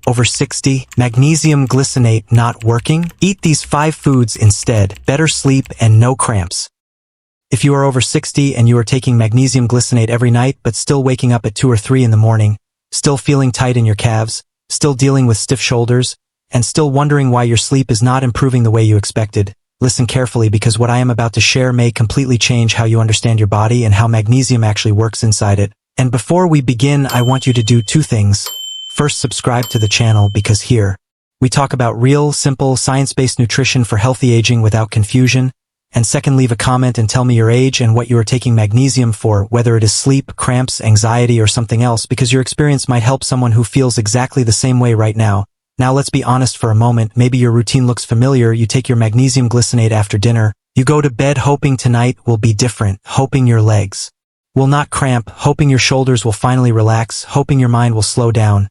Over 60, magnesium glycinate not working? Eat these 5 foods instead. Better sleep and no cramps. If you are over 60 and you are taking magnesium glycinate every night but still waking up at 2 or 3 in the morning, still feeling tight in your calves, still dealing with stiff shoulders, and still wondering why your sleep is not improving the way you expected, listen carefully because what I am about to share may completely change how you understand your body and how magnesium actually works inside it. And before we begin, I want you to do 2 things. First, subscribe to the channel because here, we talk about real, simple, science-based nutrition for healthy aging without confusion. And second, leave a comment and tell me your age and what you are taking magnesium for, whether it is sleep, cramps, anxiety, or something else, because your experience might help someone who feels exactly the same way right now. Now let's be honest for a moment. Maybe your routine looks familiar. You take your magnesium glycinate after dinner. You go to bed hoping tonight will be different, hoping your legs will not cramp, hoping your shoulders will finally relax, hoping your mind will slow down.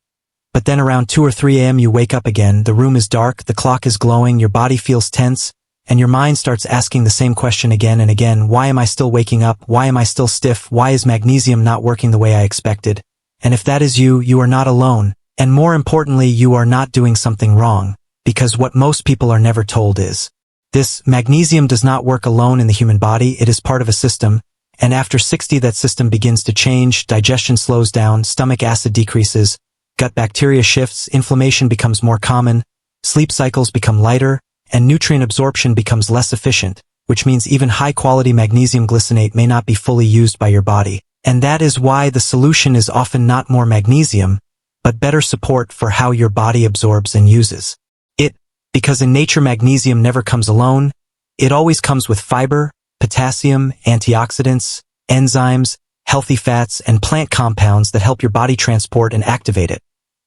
But then around 2 or 3 a.m. you wake up again, the room is dark, the clock is glowing, your body feels tense, and your mind starts asking the same question again and again. Why am I still waking up? Why am I still stiff? Why is magnesium not working the way I expected? And if that is you, you are not alone. And more importantly, you are not doing something wrong. Because what most people are never told is, this magnesium does not work alone in the human body, it is part of a system. And after 60, that system begins to change, digestion slows down, stomach acid decreases, gut bacteria shifts, inflammation becomes more common, sleep cycles become lighter, and nutrient absorption becomes less efficient, which means even high-quality magnesium glycinate may not be fully used by your body. And that is why the solution is often not more magnesium, but better support for how your body absorbs and uses it. Because in nature magnesium never comes alone, it always comes with fiber, potassium, antioxidants, enzymes, healthy fats, and plant compounds that help your body transport and activate it.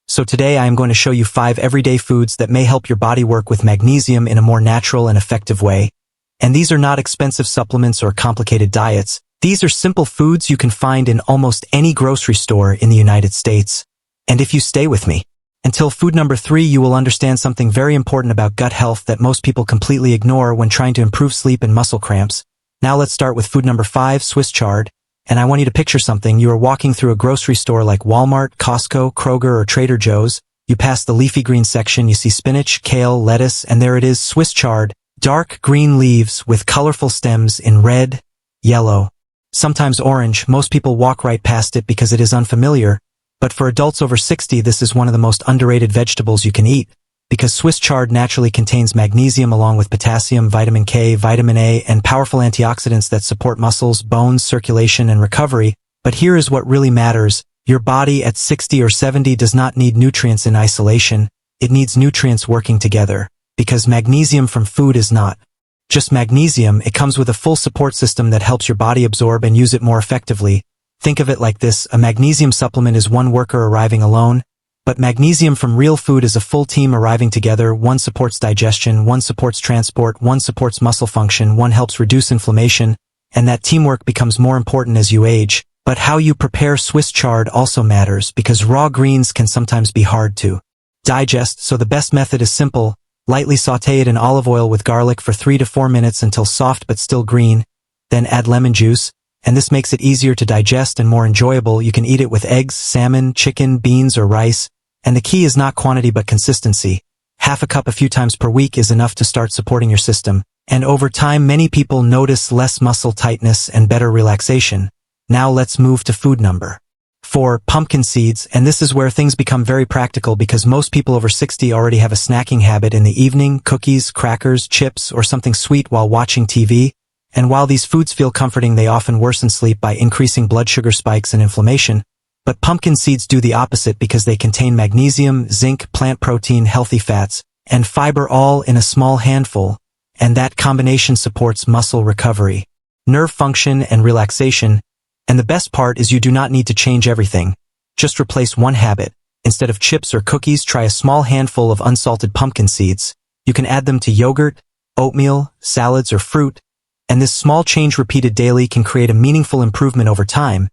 So today I am going to show you 5 everyday foods that may help your body work with magnesium in a more natural and effective way. And these are not expensive supplements or complicated diets. These are simple foods you can find in almost any grocery store in the United States. And if you stay with me until food number 3, you will understand something very important about gut health that most people completely ignore when trying to improve sleep and muscle cramps. Now let's start with food number 5, Swiss chard. And I want you to picture something. You are walking through a grocery store like Walmart, Costco, Kroger, or Trader Joe's. You pass the leafy green section, you see spinach, kale, lettuce, and there it is, Swiss chard. Dark green leaves with colorful stems in red, yellow, sometimes orange. Most people walk right past it because it is unfamiliar. But for adults over 60, this is one of the most underrated vegetables you can eat, because Swiss chard naturally contains magnesium along with potassium, vitamin K, vitamin A, and powerful antioxidants that support muscles, bones, circulation, and recovery. But here is what really matters. Your body at 60 or 70 does not need nutrients in isolation. It needs nutrients working together. Because magnesium from food is not just magnesium, it comes with a full support system that helps your body absorb and use it more effectively. Think of it like this: a magnesium supplement is one worker arriving alone, but magnesium from real food is a full team arriving together. One supports digestion, one supports transport, one supports muscle function, one helps reduce inflammation, and that teamwork becomes more important as you age. But how you prepare Swiss chard also matters, because raw greens can sometimes be hard to digest, so the best method is simple. Lightly sauté it in olive oil with garlic for 3 to 4 minutes until soft but still green, then add lemon juice, and this makes it easier to digest and more enjoyable. You can eat it with eggs, salmon, chicken, beans, or rice. And the key is not quantity but consistency. Half a cup a few times per week is enough to start supporting your system. And over time, many people notice less muscle tightness and better relaxation. Now let's move to food number 4, pumpkin seeds. And this is where things become very practical, because most people over 60 already have a snacking habit in the evening: cookies, crackers, chips, or something sweet while watching TV. And while these foods feel comforting, they often worsen sleep by increasing blood sugar spikes and inflammation. But pumpkin seeds do the opposite, because they contain magnesium, zinc, plant protein, healthy fats, and fiber all in a small handful, and that combination supports muscle recovery, nerve function, and relaxation. And the best part is you do not need to change everything. Just replace one habit. Instead of chips or cookies, try a small handful of unsalted pumpkin seeds. You can add them to yogurt, oatmeal, salads, or fruit, and this small change repeated daily can create a meaningful improvement over time.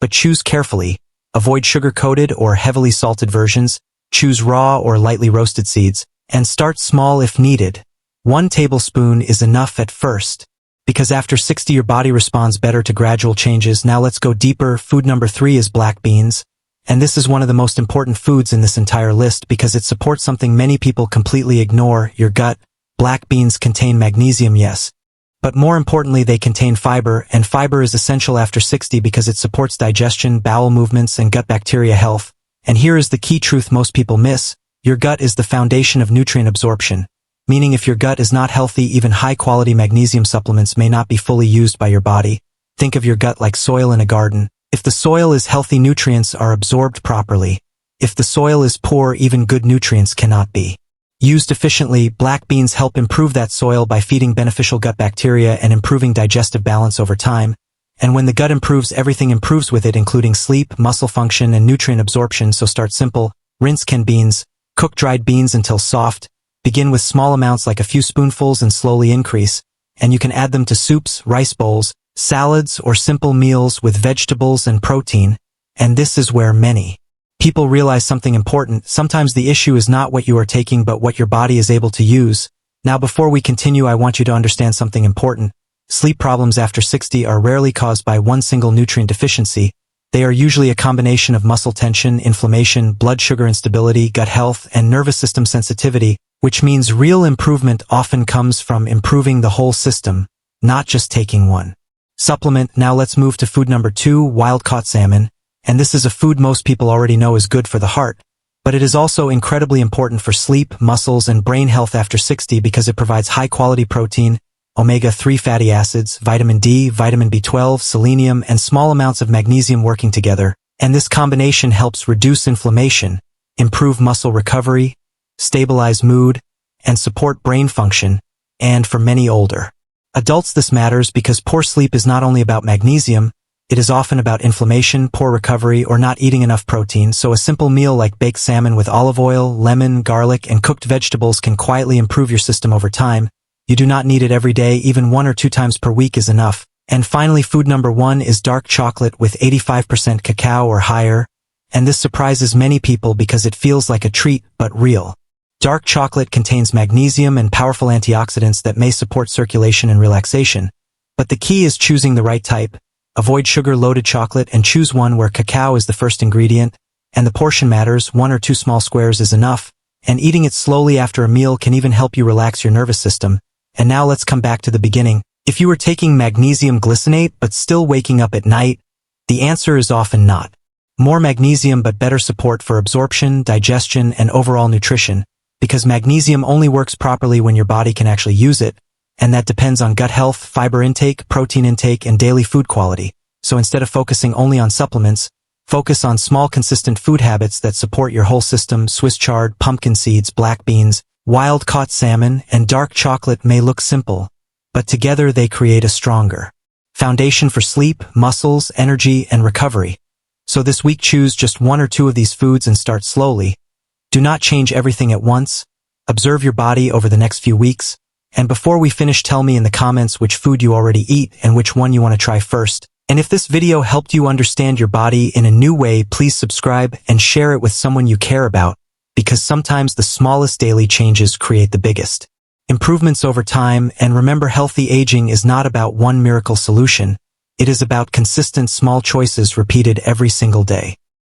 But choose carefully. Avoid sugar-coated or heavily salted versions, choose raw or lightly roasted seeds, and start small if needed. 1 tablespoon is enough at first, because after 60 your body responds better to gradual changes. Now let's go deeper. Food number 3 is black beans. And this is one of the most important foods in this entire list because it supports something many people completely ignore, your gut. Black beans contain magnesium, yes. But more importantly, they contain fiber, and fiber is essential after 60 because it supports digestion, bowel movements, and gut bacteria health. And here is the key truth most people miss. Your gut is the foundation of nutrient absorption. Meaning if your gut is not healthy, even high-quality magnesium supplements may not be fully used by your body. Think of your gut like soil in a garden. If the soil is healthy, nutrients are absorbed properly. If the soil is poor, even good nutrients cannot be used efficiently. Black beans help improve that soil by feeding beneficial gut bacteria and improving digestive balance over time. And when the gut improves, everything improves with it, including sleep, muscle function, and nutrient absorption. So start simple. Rinse canned beans. Cook dried beans until soft. Begin with small amounts like a few spoonfuls and slowly increase. And you can add them to soups, rice bowls, salads, or simple meals with vegetables and protein. And this is where many people realize something important. Sometimes the issue is not what you are taking but what your body is able to use. Now before we continue, I want you to understand something important. Sleep problems after 60 are rarely caused by one single nutrient deficiency. They are usually a combination of muscle tension, inflammation, blood sugar instability, gut health, and nervous system sensitivity, which means real improvement often comes from improving the whole system, not just taking one supplement. Now let's move to food number 2, wild-caught salmon. And this is a food most people already know is good for the heart. But it is also incredibly important for sleep, muscles, and brain health after 60 because it provides high-quality protein, omega-3 fatty acids, vitamin D, vitamin B12, selenium, and small amounts of magnesium working together. And this combination helps reduce inflammation, improve muscle recovery, stabilize mood, and support brain function. And for many older adults, this matters because poor sleep is not only about magnesium, it is often about inflammation, poor recovery, or not eating enough protein. So a simple meal like baked salmon with olive oil, lemon, garlic, and cooked vegetables can quietly improve your system over time. You do not need it every day, even 1 or 2 times per week is enough. And finally, food number 1 is dark chocolate with 85% cacao or higher. And this surprises many people because it feels like a treat, but real. Dark chocolate contains magnesium and powerful antioxidants that may support circulation and relaxation. But the key is choosing the right type. Avoid sugar-loaded chocolate and choose one where cacao is the first ingredient. And the portion matters, 1 or 2 small squares is enough. And eating it slowly after a meal can even help you relax your nervous system. And now let's come back to the beginning. If you were taking magnesium glycinate but still waking up at night, the answer is often not. More magnesium but better support for absorption, digestion, and overall nutrition. Because magnesium only works properly when your body can actually use it, and that depends on gut health, fiber intake, protein intake, and daily food quality. So instead of focusing only on supplements, focus on small consistent food habits that support your whole system. Swiss chard, pumpkin seeds, black beans, wild-caught salmon, and dark chocolate may look simple, but together they create a stronger foundation for sleep, muscles, energy, and recovery. So this week, choose just 1 or 2 of these foods and start slowly. Do not change everything at once. Observe your body over the next few weeks. And before we finish, tell me in the comments which food you already eat and which one you want to try first. And if this video helped you understand your body in a new way, please subscribe and share it with someone you care about, because sometimes the smallest daily changes create the biggest improvements over time. And remember, healthy aging is not about one miracle solution. It is about consistent small choices repeated every single day.